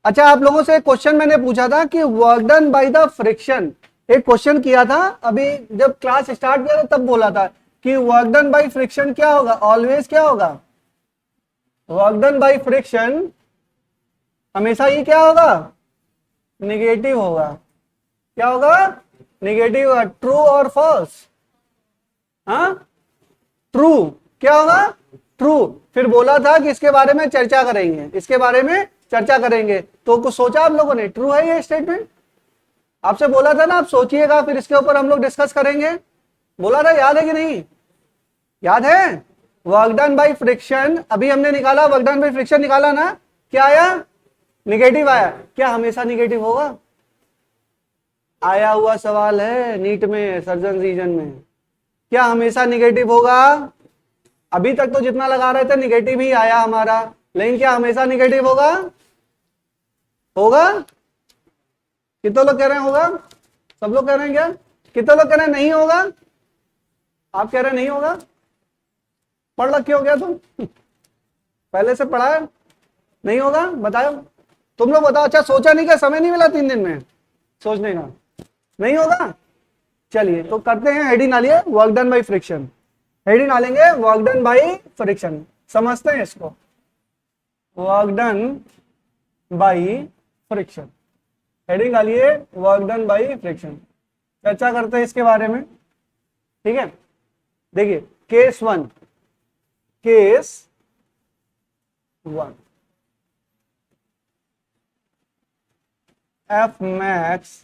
अच्छा, आप लोगों से एक क्वेश्चन मैंने पूछा था कि work done by the friction, एक क्वेश्चन किया था अभी जब क्लास स्टार्ट किया था तब बोला था कि वर्क डन बाय फ्रिक्शन क्या होगा, ऑलवेज क्या होगा, वर्क डन बाय फ्रिक्शन हमेशा ही क्या होगा, निगेटिव होगा। क्या होगा, निगेटिव होगा। ट्रू और फॉल्स, हाँ ट्रू, क्या होगा, ट्रू। फिर बोला था कि इसके बारे में चर्चा करेंगे, इसके बारे में चर्चा करेंगे, तो कुछ सोचा आप लोगों ने, ट्रू है ये स्टेटमेंट? आपसे बोला था ना आप सोचिएगा फिर इसके ऊपर हम लोग डिस्कस करेंगे, बोला था, याद है कि नहीं, याद है? वर्क डन बाय फ्रिक्शन अभी हमने निकाला, वर्क डन बाय फ्रिक्शन निकाला ना, क्या आया, निगेटिव आया। क्या हमेशा निगेटिव होगा? आया हुआ सवाल है नीट में, सर्जन रीजन में, क्या हमेशा निगेटिव होगा? अभी तक तो जितना लगा रहे थे निगेटिव ही आया हमारा, लेकिन क्या हमेशा निगेटिव होगा? होगा? कितने लोग कह रहे हैं होगा? सब लोग कह रहे हैं क्या? कितने लोग कह रहे हैं नहीं होगा? आप कह रहे हैं नहीं होगा? पढ़ रखे हो क्या तुम? पहले से पढ़ा है? नहीं होगा, बताओ तुम लोग, बताओ। अच्छा, सोचा नहीं, क्या समय नहीं मिला 3 दिन में सोचने का? नहीं होगा? चलिए तो करते हैं, हेडिंग डालिए work done by friction, heading डालेंगे वर्क डन बाय फ्रिक्शन, समझते हैं इसको, work done by friction, heading डालिए वर्क डन बाय फ्रिक्शन, चर्चा करते हैं इसके बारे में। ठीक है, देखिए case 1, case 1, F max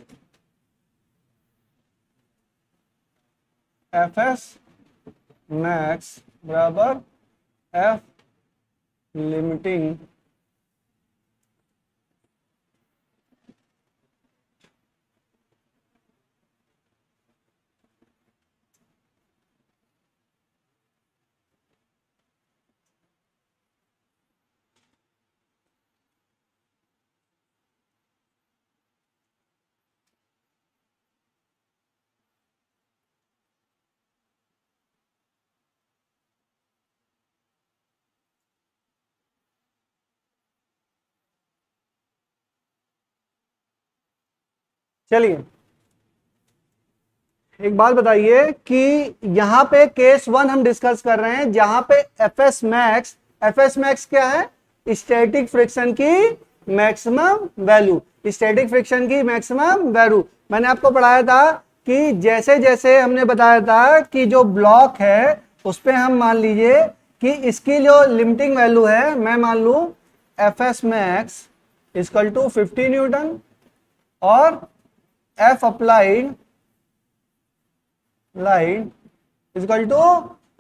F S max बराबर एफ लिमिटिंग चलिए एक बात बताइए कि यहां पे केस 1 हम डिस्कस कर रहे हैं जहां पे एफ एस मैक्स क्या है, स्टैटिक फ्रिक्शन की मैक्सिमम वैल्यू, स्टैटिक फ्रिक्शन की मैक्सिमम वैल्यू। मैंने आपको पढ़ाया था कि जैसे जैसे हमने बताया था कि जो ब्लॉक है उस पे हम मान लीजिए कि इसकी जो लिमिटिंग वैल्यू है, मैं मान लू F S max equal to 50 newton और F applied light equal to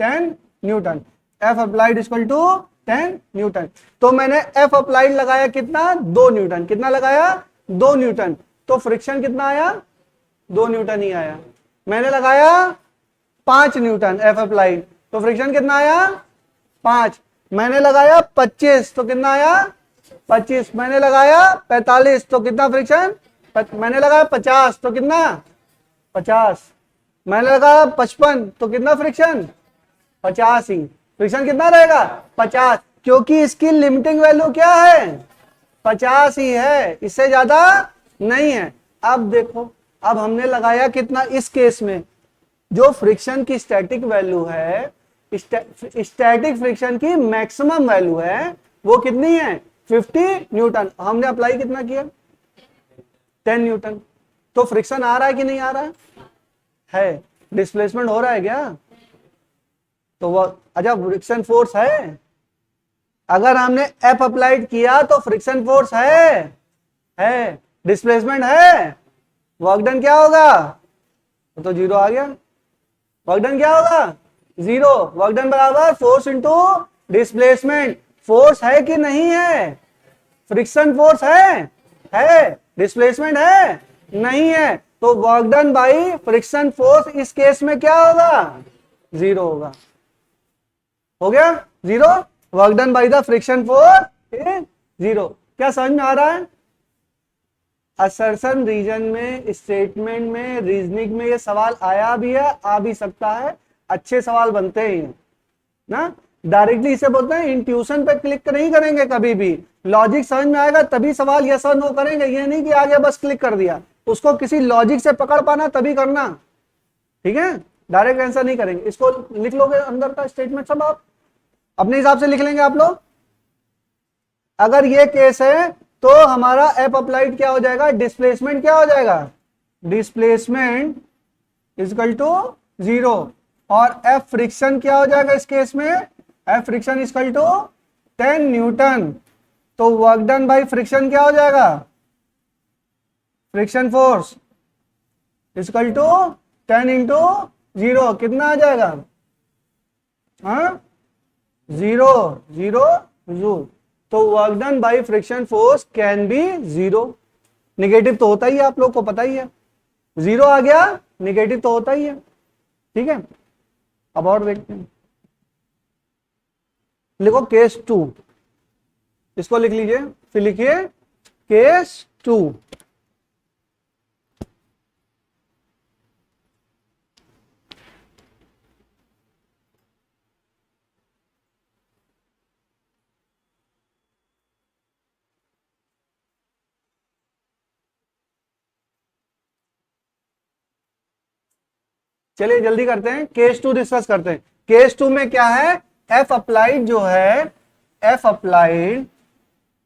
10 newton, F applied equal to 10 newton. तो मैंने एफ अप्लाइड लगाया कितना, 2 न्यूटन, कितना लगाया, 2 न्यूटन, तो फ्रिक्शन कितना आया, 2 न्यूटन ही आया। मैंने लगाया 5 न्यूटन एफ अप्लाइड, तो फ्रिक्शन कितना आया, 5। मैंने लगाया 25, तो कितना आया, 25। मैंने लगाया 45, तो कितना फ्रिक्शन, मैंने लगाया 50, तो कितना, 50। मैंने लगाया 55, तो कितना फ्रिक्शन, 50 ही। फ्रिक्शन कितना रहेगा, 50, क्योंकि इसकी लिमिटिंग वैल्यू क्या है, 50 ही है, इससे ज्यादा नहीं है। अब देखो, अब हमने लगाया कितना इस केस में, जो फ्रिक्शन की स्टैटिक वैल्यू है, स्टैटिक फ्रिक्शन की मैक्सिमम वैल्यू है, वो कितनी है, 50 न्यूटन। हमने अप्लाई कितना किया, 10 न्यूटन। तो फ्रिक्शन आ रहा है कि नहीं आ रहा है? डिस्प्लेसमेंट हो रहा है क्या? तो वो, अच्छा फ्रिक्शन फोर्स है, अगर हमने एफ अप्लाइड किया तो फ्रिक्शन फोर्स है, डिस्प्लेसमेंट है, वर्क डन क्या होगा, तो 0 आ गया। वर्क डन क्या होगा, 0। वर्क डन बराबर फोर्स इंटू डिस्प्लेसमेंट। फोर्स है कि नहीं है, फ्रिक्शन फोर्स है, डिस्प्लेसमेंट है नहीं है, तो work done by friction force इस केस में क्या होगा, 0 होगा। हो गया 0, work done by the friction force 0। क्या समझ में आ रहा है? असर्शन रीजन में, स्टेटमेंट में, रीजनिंग में ये सवाल आया भी है, आ भी सकता है, अच्छे सवाल बनते ही हैं ना, डायरेक्टली इसे बोलते हैं इंट्यूशन पे क्लिक नहीं करेंगे कभी भी, लॉजिक समझ में आएगा तभी सवाल यस और नो करेंगे, ये नहीं कि आगे बस क्लिक कर दिया, उसको किसी लॉजिक से पकड़ पाना तभी करना, ठीक है। डायरेक्ट आंसर नहीं करेंगे। इसको लिख लोगे अंदर का स्टेटमेंट सब आप अपने हिसाब से लिख लेंगे आप लोग। अगर ये केस है तो हमारा एफ अप्लाइड क्या हो जाएगा, डिस्प्लेसमेंट क्या हो जाएगा, डिस्प्लेसमेंट इक्वल टू 0, और एफ फ्रिक्शन क्या हो जाएगा इस केस में, F friction equal to 10 newton. तो वर्क डन बाय फ्रिक्शन क्या हो जाएगा, friction force equal to 10 into 0, कितना आ जाएगा, हाँ 0 0 0। तो work done by friction force can be 0। Negative तो होता ही है, आप लोग को पता ही है, 0 आ गया निगेटिव तो होता ही है, ठीक है। अब और देखते हैं, लिखो केस 2, इसको लिख लीजिए, फिर लिखिए केस 2। चलिए जल्दी करते हैं, केस 2 डिस्कस करते हैं। केस 2 में क्या है, एफ अप्लाइड जो है, F applied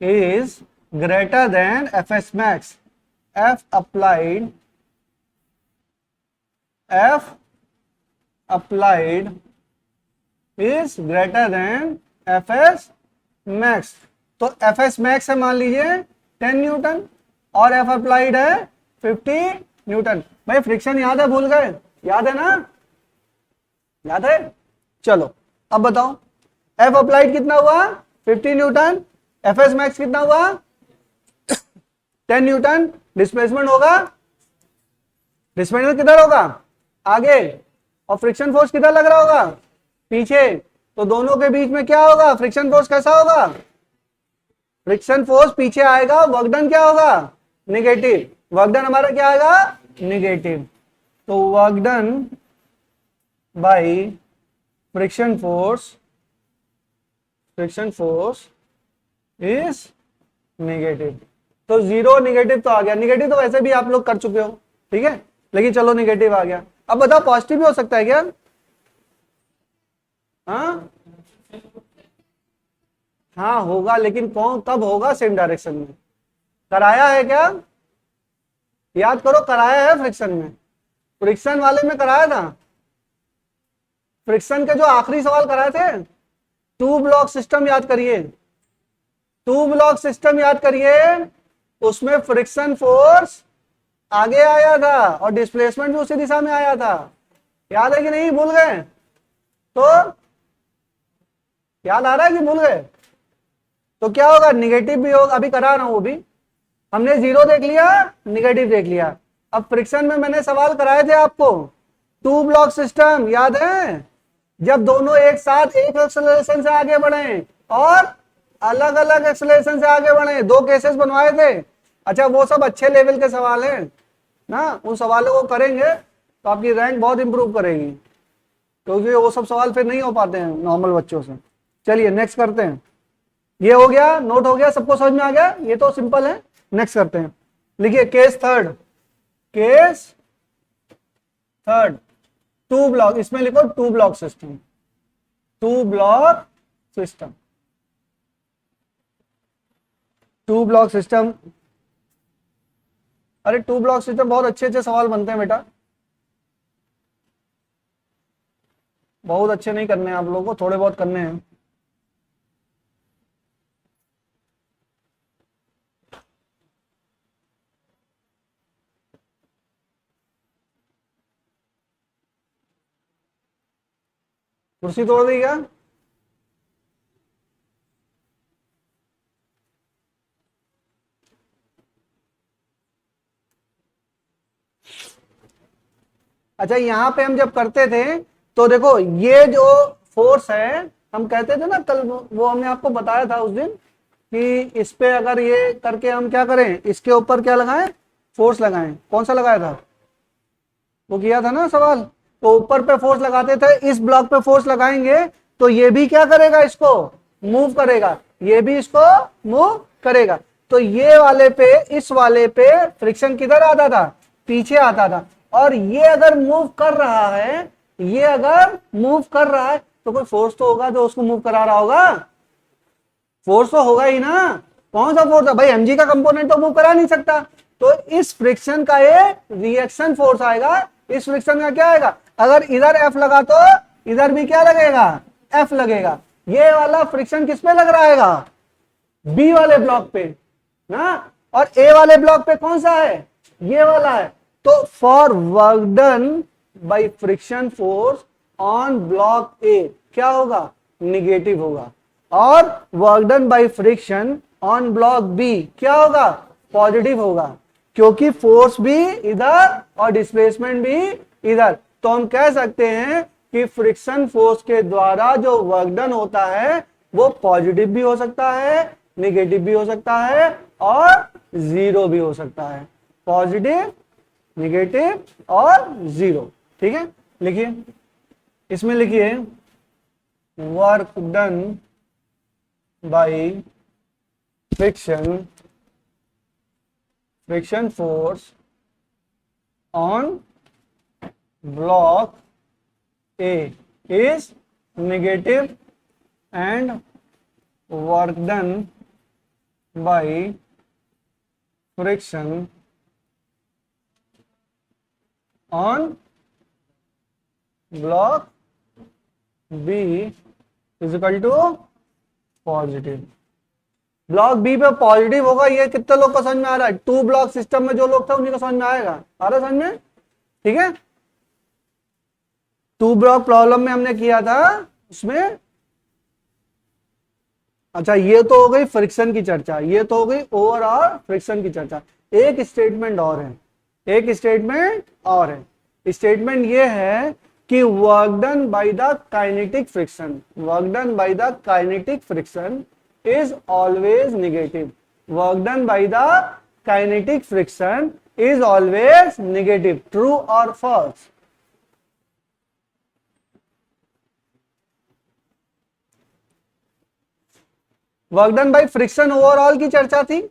is greater than F S max, F applied, F applied is greater than F S max. तो एफ एस मैक्स है मान लीजिए 10 न्यूटन और एफ अप्लाइड है 50 न्यूटन। भाई फ्रिक्शन याद है, भूल गए, याद है ना, याद है, चलो अब बताओ एफ अप्लाइड कितना हुआ 50 न्यूटन, एफ एस मैक्स कितना हुआ 10 न्यूटन। डिस्प्लेसमेंट होगा, डिस्प्लेसमेंट किधर होगा, आगे, और फ्रिक्शन फोर्स किधर लग रहा होगा, पीछे। तो दोनों के बीच में क्या होगा, फ्रिक्शन फोर्स कैसा होगा, फ्रिक्शन फोर्स पीछे आएगा, वर्क डन क्या होगा, नेगेटिव, वर्क डन हमारा क्या आएगा, नेगेटिव। तो work done by friction force is negative. तो 0 नेगेटिव तो आ गया, नेगेटिव तो वैसे भी आप लोग कर चुके हो, ठीक है, लेकिन चलो नेगेटिव आ गया। अब बताओ पॉजिटिव भी हो सकता है क्या, हाँ हाँ होगा, लेकिन कौन कब होगा, सेम डायरेक्शन में। कराया है क्या, याद करो, कराया है फ्रिक्शन में, फ्रिक्शन वाले में कराया था, फ्रिक्शन के जो आखिरी सवाल कराए थे, टू ब्लॉक सिस्टम याद करिए, टू ब्लॉक सिस्टम याद करिए, उसमें फ्रिक्शन फोर्स आगे आया था और डिस्प्लेसमेंट भी उसी दिशा में आया था, याद है कि नहीं, भूल गए, तो याद आ रहा है कि भूल गए। तो क्या होगा, निगेटिव भी होगा, अभी करा रहा हूं, वो भी हमने 0 देख लिया, निगेटिव देख लिया। अब फ्रिक्शन में मैंने सवाल कराए थे आपको, टू ब्लॉक सिस्टम याद है, जब दोनों एक साथ एक एक्सेलरेशन से आगे बढ़े और अलग अलग एक्सेलरेशन से आगे बढ़े, 2 केसेस बनवाए थे। अच्छा वो सब अच्छे लेवल के सवाल हैं ना, उन सवालों को करेंगे तो आपकी रैंक बहुत इंप्रूव करेगी, क्योंकि वो सब सवाल फिर नहीं हो पाते हैं नॉर्मल बच्चों से। चलिए नेक्स्ट करते हैं, ये हो गया, नोट हो गया, सबको समझ में आ गया, ये तो सिंपल है। नेक्स्ट करते हैं, लिखिए case third, case third, two block, इसमें लिखो two block system, two block system, two block system. अरे टू ब्लॉक सिस्टम बहुत अच्छे अच्छे सवाल बनते हैं बेटा, बहुत अच्छे नहीं करने हैं आप लोगों को, थोड़े बहुत करने हैं। कुर्सी तोड़ दी क्या, अच्छा यहाँ पे हम जब करते थे तो देखो ये जो फोर्स है, हम कहते थे ना कल, वो हमने आपको बताया था उस दिन कि इस पे अगर ये करके हम क्या करें, इसके ऊपर क्या लगाएं, फोर्स लगाएं। कौन सा लगाया था, वो किया था ना सवाल। तो ऊपर पे फोर्स लगाते थे, इस ब्लॉक पे फोर्स लगाएंगे तो ये भी क्या करेगा, इसको मूव करेगा, ये भी इसको मूव करेगा। तो ये वाले पे, इस वाले पे फ्रिक्शन किधर आता था, पीछे आता था। और ये अगर मूव कर रहा है, ये अगर मूव कर रहा है तो कोई फोर्स तो होगा जो उसको मूव करा रहा होगा, फोर्स तो होगा ही ना। कौन सा फोर्स है भाई, एमजी का कंपोनेंट तो मूव करा नहीं सकता। तो इस फ्रिक्शन का एक रिएक्शन फोर्स आएगा। इस फ्रिक्शन का क्या आएगा, अगर इधर एफ लगा तो इधर भी क्या लगेगा, एफ लगेगा। ये वाला फ्रिक्शन किस पे लग रहा है, बी वाले ब्लॉक पे ना, और ए वाले ब्लॉक पे कौन सा है, ये वाला है। तो for work done by friction force on block A क्या होगा, निगेटिव होगा। और work done by friction on block B क्या होगा, पॉजिटिव होगा, क्योंकि फोर्स भी इधर और डिस्प्लेसमेंट भी इधर। तो हम कह सकते हैं कि फ्रिक्शन फोर्स के द्वारा जो वर्क डन होता है वो पॉजिटिव भी हो सकता है, नेगेटिव भी हो सकता है और जीरो भी हो सकता है। पॉजिटिव, नेगेटिव और जीरो। ठीक है, लिखिए, इसमें लिखिए work done by friction force on block A is negative and work done by friction on block B is equal to positive. Block B पे पॉजिटिव होगा, ये कितने लोग को समझ में आ रहा है, 2 ब्लॉक सिस्टम में जो लोग थे उन्हीं को समझ में आएगा, आ रहा समझ में। ठीक है, 2 ब्लॉक प्रॉब्लम में हमने किया था उसमें। अच्छा, ये तो हो गई फ्रिक्शन की चर्चा, ये तो हो गई ओवरऑल फ्रिक्शन की चर्चा। एक स्टेटमेंट और है, एक स्टेटमेंट और है। स्टेटमेंट ये है कि work done by the kinetic friction, work done by the kinetic friction is always negative. Work done by the kinetic friction is always negative. True or false? Work done by friction overall की चर्चा थी,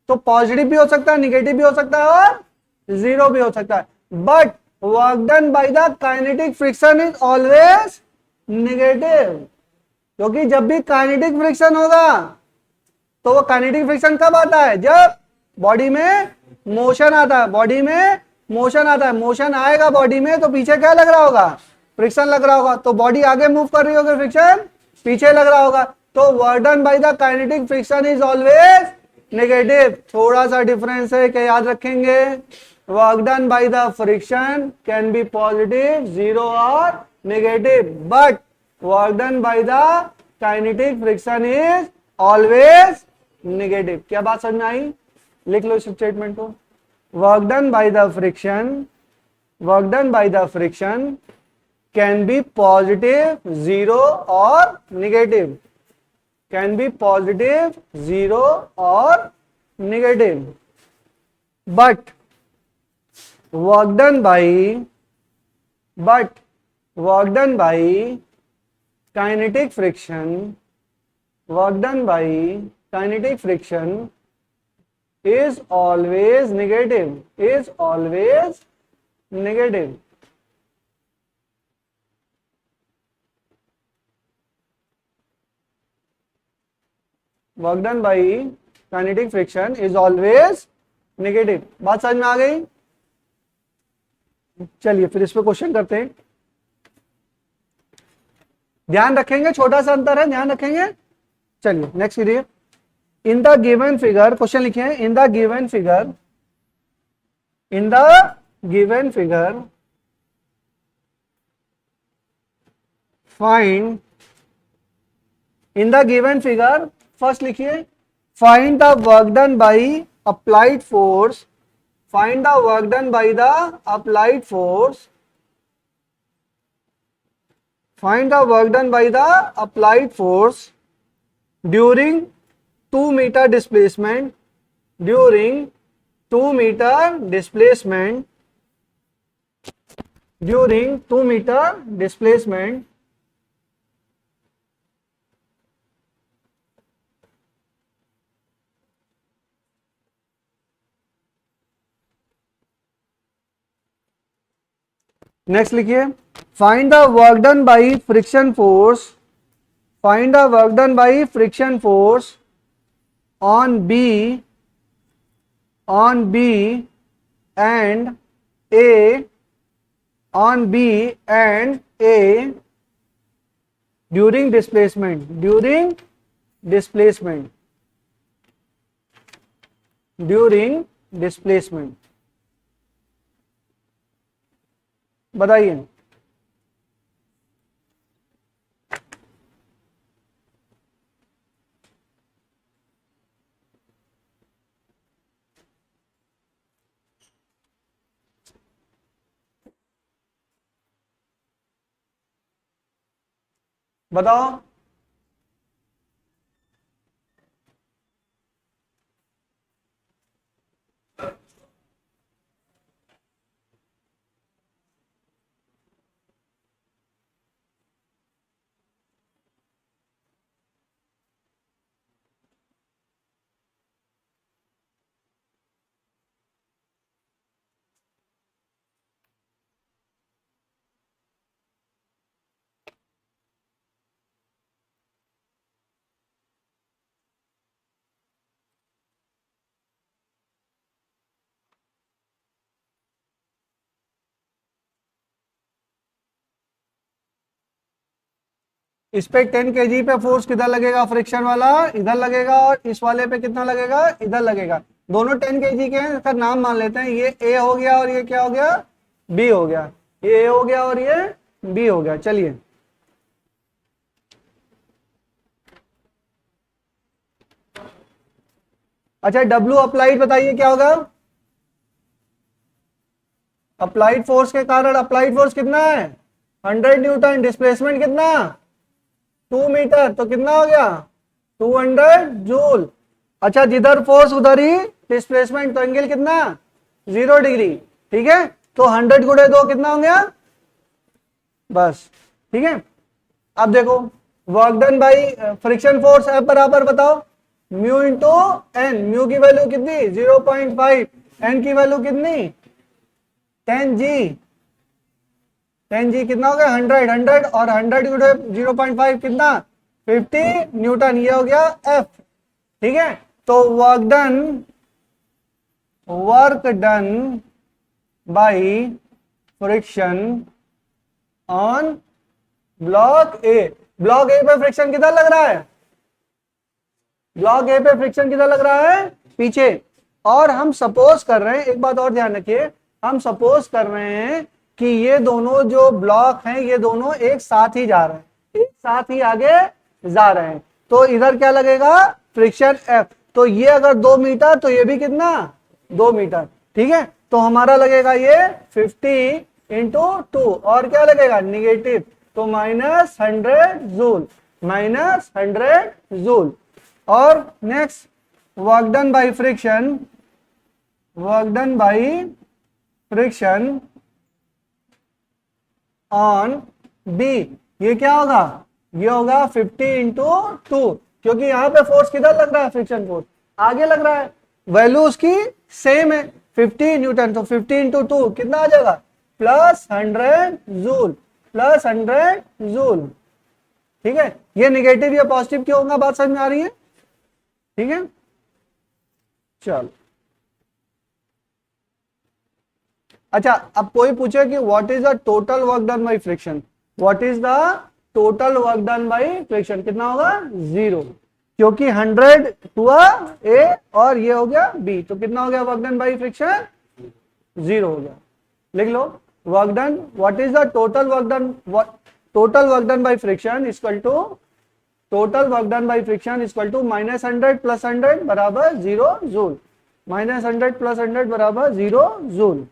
तो positive भी हो सकता है, negative भी हो सकता है और जीरो भी हो सकता है। But work done by the kinetic friction is always negative, क्योंकि जब भी काइनेटिक फ्रिक्शन होगा तो वो काइनेटिक फ्रिक्शन कब आता है, जब बॉडी में मोशन आता है, बॉडी में मोशन आता है। मोशन आएगा बॉडी में तो पीछे क्या लग रहा होगा, फ्रिक्शन लग रहा होगा। तो बॉडी आगे मूव कर रही होगी, फ्रिक्शन पीछे लग रहा होगा। तो work done by the kinetic friction is always negative. थोड़ा सा डिफरेंस है, क्या याद रखेंगे, work done by the friction can be positive, zero और negative, but work done by the kinetic friction is always negative. क्या बात समझ में आई, लिख लो इस स्टेटमेंट को। Work done by the friction, work done by the friction can be positive, zero और negative, can be positive, zero और negative, but work done by kinetic friction, work done by kinetic friction is always negative, is always negative. Work done by kinetic friction is always negative. बात समझ में आ गई। चलिए फिर इस पे question करते हैं, ध्यान रखेंगे, छोटा सा अंतर है, ध्यान रखेंगे। चलिए नेक्स्ट कीजिए। In the given figure, question लिखे हैं, in the given figure, in the given figure find, in the given figure first लिखिए, find the work done by applied force, find the work done by the applied force, find the work done by the applied force during 2 meter displacement, during 2 meter displacement, during 2 meter displacement next लिखिए, find the work done by friction force, find the work done by friction force on B, on B and A, on B and A during displacement, during displacement, during displacement. बताइए। बताओ। इस पे 10 kg पे force किधर लगेगा, friction वाला इधर लगेगा, और इस वाले पे कितना लगेगा, इधर लगेगा। दोनों 10 kg के हैं, इसका नाम मान लेते हैं, ये ए हो गया और ये क्या हो गया, बी हो गया। ये ए हो गया और ये बी हो गया। चलिए, अच्छा डब्लू अप्लाइड बताइए क्या होगा। अप्लाइड फोर्स के कारण अप्लाइड फोर्स कितना है, 100 न्यूटन, डिस्प्लेसमेंट कितना, 2 मीटर, तो कितना हो गया, 200 जूल। अच्छा जिधर फोर्स उधर ही डिस्प्लेसमेंट, तो एंगल कितना, 0 डिग्री। ठीक है, तो 100 गुणे 2 कितना हो गया, बस। ठीक है, अब देखो work done by friction force है बराबर, बताओ, म्यू इंटू एन। म्यू की वैल्यू कितनी, 0.5, एन की वैल्यू कितनी, 10 जी। 10 जी कितना हो गया, 100, 100 और 100 गुणे 0.5 कितना, 50 न्यूटन। ये हो गया एफ। ठीक है, तो work done by friction on block A. Block ए पे फ्रिक्शन किधर लग रहा है, ब्लॉक ए पे फ्रिक्शन किधर लग रहा है, पीछे। और हम सपोज कर रहे हैं, एक बात और ध्यान रखिए, हम सपोज कर रहे हैं कि ये दोनों जो ब्लॉक हैं ये दोनों एक साथ ही जा रहे हैं, एक साथ ही आगे जा रहे हैं। तो इधर क्या लगेगा, फ्रिक्शन एफ। तो ये अगर 2 मीटर तो ये भी कितना, 2 मीटर। ठीक है, तो हमारा लगेगा ये 50 इंटू 2, और क्या लगेगा, निगेटिव, तो -100 जूल, -100 जूल। और next, work done by friction, work done by friction on B, ये क्या होगा, ये होगा 50 इंटू 2, क्योंकि यहां पे फोर्स किधर लग रहा है, फ्रिक्शन फोर्स आगे लग रहा है, वैल्यू उसकी सेम है 50 न्यूटन। तो 50 इंटू 2 कितना आ जाएगा, +100 जूल, +100 जूल। ठीक है, ये निगेटिव या पॉजिटिव क्यों होगा, बात समझ में आ रही है। ठीक है, चलो। अच्छा, अब कोई पूछे कि what is the total work done by friction, what is the total work done by friction, कितना होगा, 0, क्योंकि 100 हुआ ए और ये हो गया बी, तो कितना हो गया वर्क डन बाई फ्रिक्शन, 0 हो गया। लिख लो, work done, what is the total work done, total work done by friction equal to, total work done by friction equal to -100 + 100 बराबर 0 जूल, -100 + 100 बराबर 0 जूल।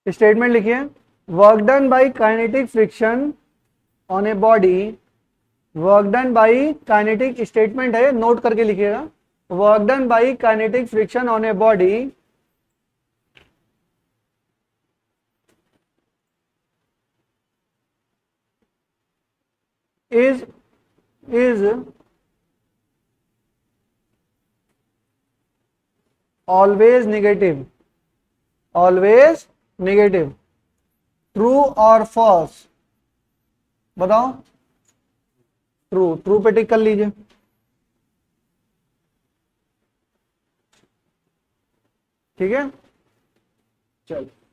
स्टेटमेंट लिखिए, work done by kinetic friction on a body, work done by kinetic, statement है, note करके लिखिएगा, work done by kinetic friction on a body is always negative, always negative, true or false? बताओ, true, true पे टिक कर लीजिए। ठीक है, चलो।